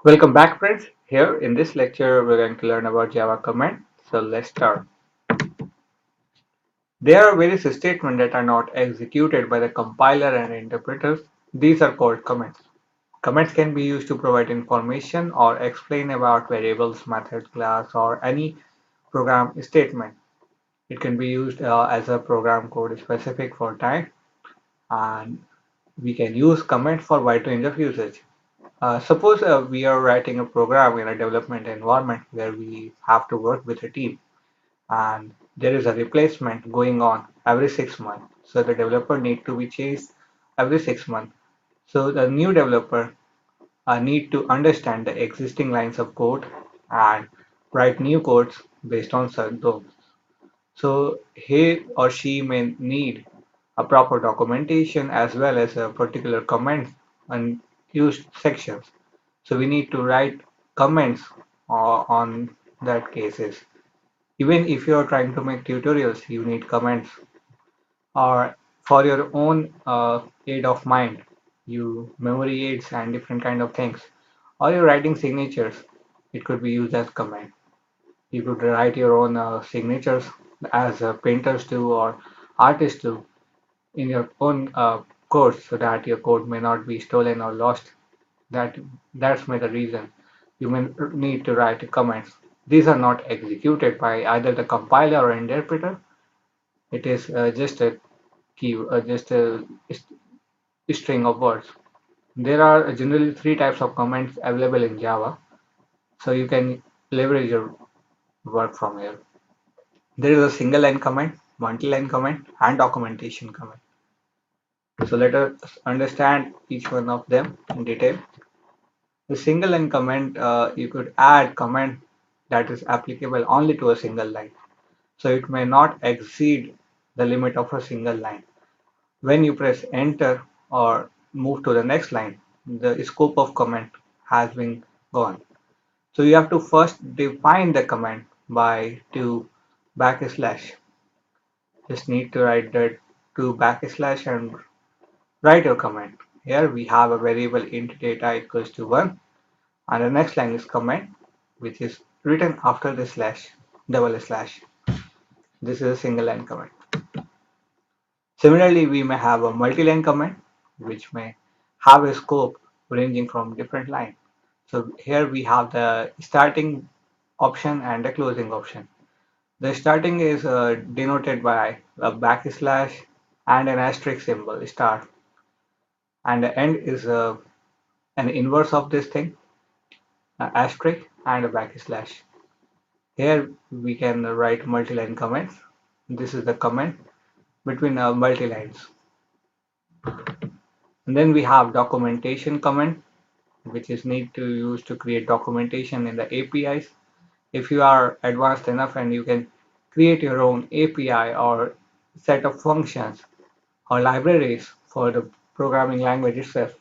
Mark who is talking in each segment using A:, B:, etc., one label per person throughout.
A: Welcome back, friends. Here in this lecture, we're going to learn about Java command. So let's start. There are various statements that are not executed by the compiler and interpreters. These are called comments. Comments can be used to provide information or explain about variables, method, class, or any program statement. It can be used as a program code specific for time, and we can use comments for wide range of usage. Suppose we are writing a program in a development environment where we have to work with a team and there is a replacement going on every 6 months. So the developer need to be changed every 6 months. So the new developer need to understand the existing lines of code and write new codes based on those. So he or she may need a proper documentation as well as a particular comments and used sections. So we need to write comments on that cases. Even if you are trying to make tutorials, you need comments. Or for your own aid of mind, you memory aids and different kind of things. Or you're writing signatures, it could be used as comment. You could write your own signatures as painters do or artists do in your own code so that your code may not be stolen or lost. That's may the reason you may need to write comments. These are not executed by either the compiler or interpreter. It is just a key, just a string of words. There are generally three types of comments available in Java, so you can leverage your work from here. There is a single line comment, multi-line comment, and documentation comment. So let us understand each one of them in detail. The single line comment, you could add comment that is applicable only to a single line. So it may not exceed the limit of a single line. When you press enter or move to the next line, the scope of comment has been gone. So you have to first define the comment by to backslash. Just need to write that to backslash and write your comment. Here we have a variable int data equals to 1 and the next line is comment which is written after the slash, double slash. This is a single line comment. Similarly, we may have a multi-line comment which may have a scope ranging from different lines. So here we have the starting option and the closing option. The starting is denoted by a backslash and an asterisk symbol, star, and the end is an inverse of this thing, asterisk and a backslash. Here we can write multi-line comments. This is the comment between multi-lines. And then we have documentation comment, which is need to use to create documentation in the APIs. If you are advanced enough and you can create your own API or set of functions or libraries for the programming language itself,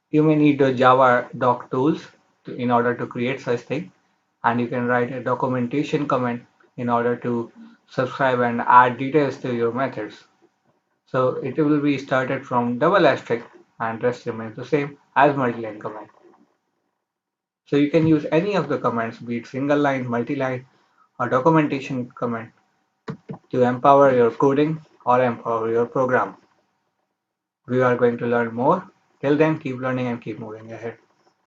A: you may need the Java doc tools in order to create such thing, and you can write a documentation comment in order to subscribe and add details to your methods. So it will be started from double asterisk and rest remains the same as multi-line command. So you can use any of the commands, be it single line, multi-line, or documentation command to empower your coding or empower your program. We are going to learn more. Till then, keep learning and keep moving ahead.